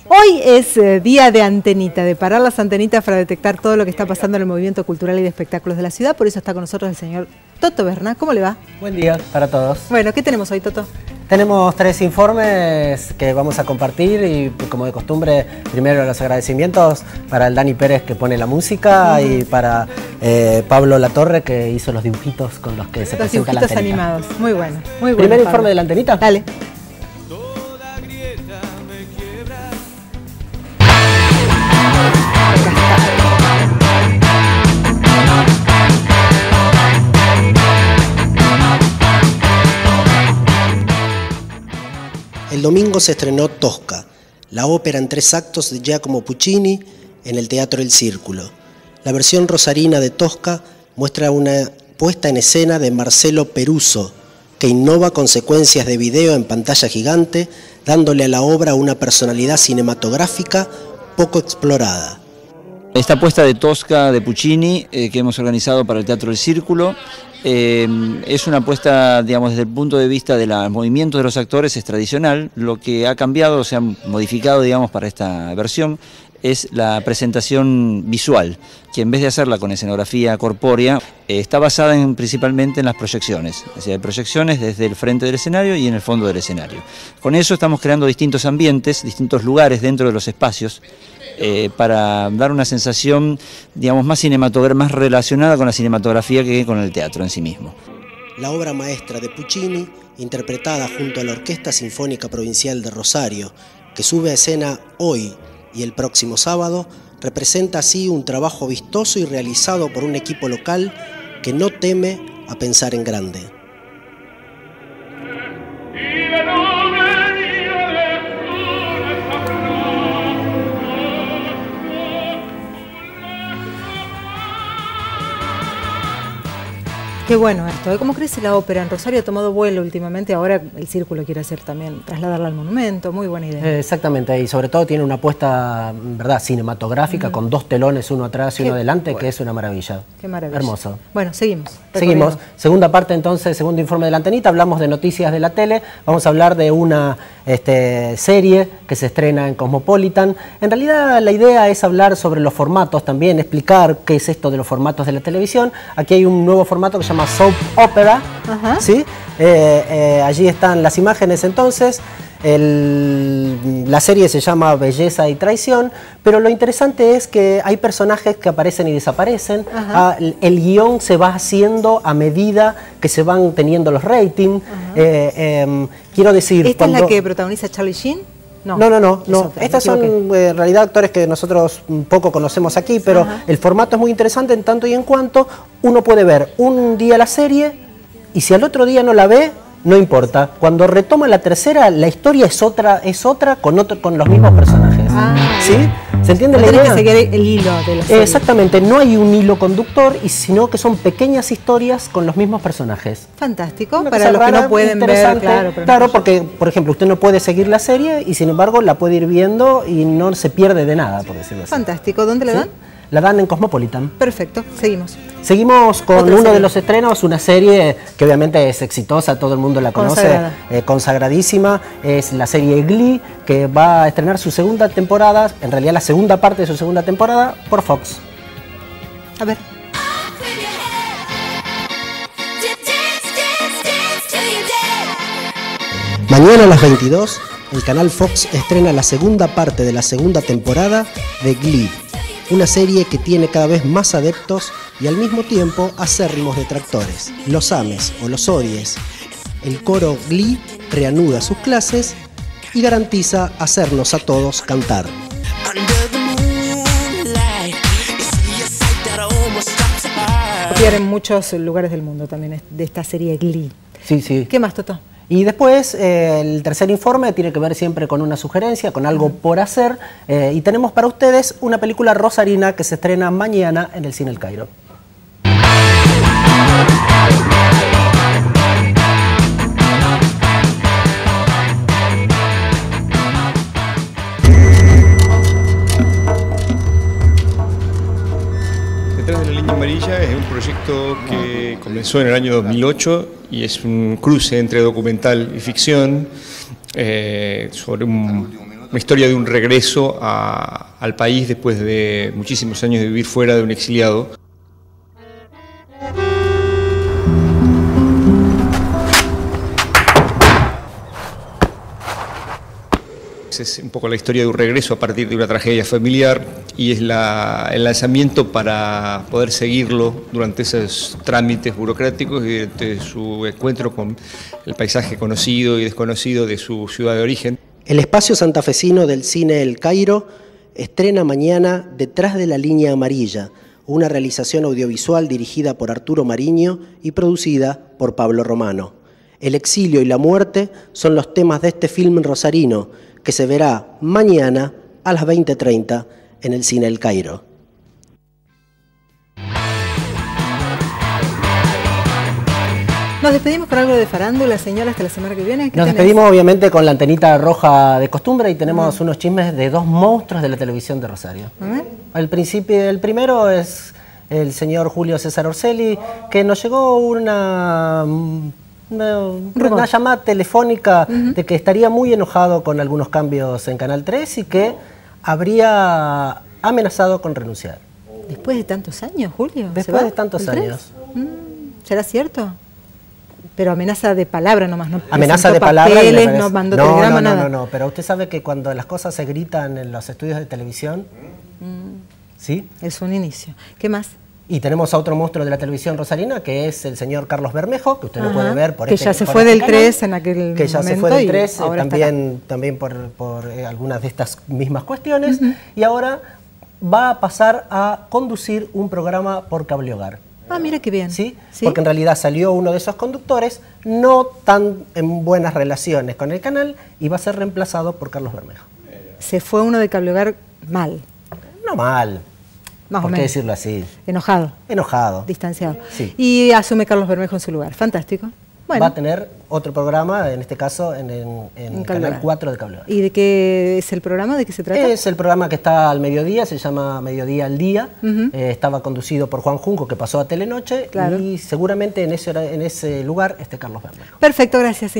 Hoy es día de antenita, de parar las antenitas para detectar todo lo que está pasando en el movimiento cultural y de espectáculos de la ciudad. Por eso está con nosotros el señor Toto Berna. ¿Cómo le va? Buen día para todos. Bueno, ¿qué tenemos hoy, Toto? Tenemos 3 informes que vamos a compartir y, como de costumbre, primero los agradecimientos para el Dani Pérez que pone la música y para Pablo Latorre que hizo los dibujitos con los que se presenta la antenita. Los dibujitos animados, muy bueno. Muy bueno. Primer informe de la antenita. Dale. El domingo se estrenó Tosca, la ópera en 3 actos de Giacomo Puccini en el Teatro El Círculo. La versión rosarina de Tosca muestra una puesta en escena de Marcelo Peruso, que innova con secuencias de video en pantalla gigante, dándole a la obra una personalidad cinematográfica poco explorada. Esta puesta de Tosca de Puccini que hemos organizado para el Teatro El Círculo es una apuesta, digamos, desde el punto de vista del movimiento de los actores es tradicional. Lo que ha cambiado, se ha modificado, digamos, para esta versión es la presentación visual, que en vez de hacerla con escenografía corpórea, está basada principalmente en las proyecciones. Es decir, hay proyecciones desde el frente del escenario y en el fondo del escenario. Con eso estamos creando distintos ambientes, distintos lugares dentro de los espacios, para dar una sensación, digamos, más relacionada con la cinematografía que con el teatro en sí mismo. La obra maestra de Puccini, interpretada junto a la Orquesta Sinfónica Provincial de Rosario, que sube a escena hoy y el próximo sábado, representa así un trabajo vistoso y realizado por un equipo local que no teme a pensar en grande. Qué bueno esto, ¿eh? ¿Cómo crece la ópera? En Rosario ha tomado vuelo últimamente, ahora el Círculo quiere hacer también, trasladarla al monumento, muy buena idea. Exactamente, y sobre todo tiene una apuesta, ¿verdad?, cinematográfica, con 2 telones, uno atrás y uno adelante, que es una maravilla. Qué maravilla. Hermoso. Bueno, seguimos. Seguimos. Segunda parte entonces, segundo informe de la antenita, hablamos de noticias de la tele, vamos a hablar de una serie que se estrena en Cosmopolitan. En realidad la idea es hablar sobre los formatos también, explicar qué es esto de los formatos de la televisión. Aquí hay un nuevo formato que se llama Soap Opera, ¿sí? Allí están las imágenes entonces. La serie se llama Belleza y Traición, pero lo interesante es que hay personajes que aparecen y desaparecen. El guión se va haciendo a medida que se van teniendo los ratings. Quiero decir... ¿Esta es la que protagoniza Charlie Sheen? No. Estas son en realidad actores que nosotros poco conocemos aquí, pero el formato es muy interesante en tanto y en cuanto uno puede ver un día la serie y si al otro día no la ve, no importa. Cuando retoma la tercera, la historia es otra con los mismos personajes. ¿Sí? ¿Se entiende la idea? Que seguir el hilo de la serie. Exactamente, no hay un hilo conductor, sino que son pequeñas historias con los mismos personajes. Fantástico, para los que no pueden ver. Claro, porque, por ejemplo, usted no puede seguir la serie y sin embargo la puede ir viendo y no se pierde de nada, por decirlo así. Fantástico, ¿dónde la dan? La dan en Cosmopolitan. Perfecto, seguimos. Seguimos con uno de los estrenos, una serie que obviamente es exitosa, todo el mundo la conoce, consagradísima. Es la serie Glee, que va a estrenar su segunda temporada, en realidad la segunda parte de su segunda temporada, por Fox. A ver. Mañana a las 22, el canal Fox estrena la segunda parte de la segunda temporada de Glee. Una serie que tiene cada vez más adeptos y al mismo tiempo acérrimos detractores. Los ames o los odies. El coro Glee reanuda sus clases y garantiza hacernos a todos cantar. Copiar en muchos lugares del mundo también de esta serie Glee. Sí. ¿Qué más, Toto? Y después el tercer informe tiene que ver siempre con una sugerencia, con algo por hacer. Y tenemos para ustedes una película rosarina que se estrena mañana en el Cine El Cairo. Detrás de la línea amarilla es un proyecto que comenzó en el año 2008 y es un cruce entre documental y ficción sobre un una historia de un regreso al país después de muchísimos años de vivir fuera de un exiliado. Es un poco la historia de un regreso a partir de una tragedia familiar y es el lanzamiento para poder seguirlo durante esos trámites burocráticos y durante su encuentro con el paisaje conocido y desconocido de su ciudad de origen. El espacio santafesino del Cine El Cairo estrena mañana Detrás de la línea amarilla, una realización audiovisual dirigida por Arturo Mariño y producida por Pablo Romano. El exilio y la muerte son los temas de este film rosarino, que se verá mañana a las 20:30 en el Cine El Cairo. Nos despedimos con algo de farándula, señora, hasta la semana que viene. Nos despedimos obviamente con la antenita roja de costumbre y tenemos unos chismes de dos monstruos de la televisión de Rosario. El primero es el señor Julio César Orselli, que nos llegó una llamada telefónica de que estaría muy enojado con algunos cambios en Canal 3 y que habría amenazado con renunciar. ¿Después de tantos años, Julio? Después de tantos años. ¿Será cierto? Pero amenaza de palabra nomás, no amenaza de palabra, papeles, no mandó telegrama, nada. No, pero usted sabe que cuando las cosas se gritan en los estudios de televisión, ¿sí? Es un inicio. ¿Qué más? Y tenemos a otro monstruo de la televisión rosarina, que es el señor Carlos Bermejo, que usted lo puede ver por que ya se fue del 3 en aquel momento. Que ya se fue del 3, también por algunas de estas mismas cuestiones. Y ahora va a pasar a conducir un programa por Cable Hogar. Ah, mira qué bien. ¿Sí? Porque en realidad salió uno de esos conductores no tan en buenas relaciones con el canal y va a ser reemplazado por Carlos Bermejo. Se fue uno de Cable Hogar mal. No mal. Más o menos. ¿Por qué decirlo así? Enojado. Enojado. Distanciado. Sí. Y asume Carlos Bermejo en su lugar. Fantástico. Bueno. Va a tener otro programa, en este caso en Canal 4 de Cable Hogar. ¿Y de qué es el programa? ¿De qué se trata? Es el programa que está al mediodía, se llama Mediodía al Día. Estaba conducido por Juan Junco, que pasó a Telenoche. Claro. Y seguramente en ese lugar esté Carlos Bermejo. Perfecto, gracias, señor.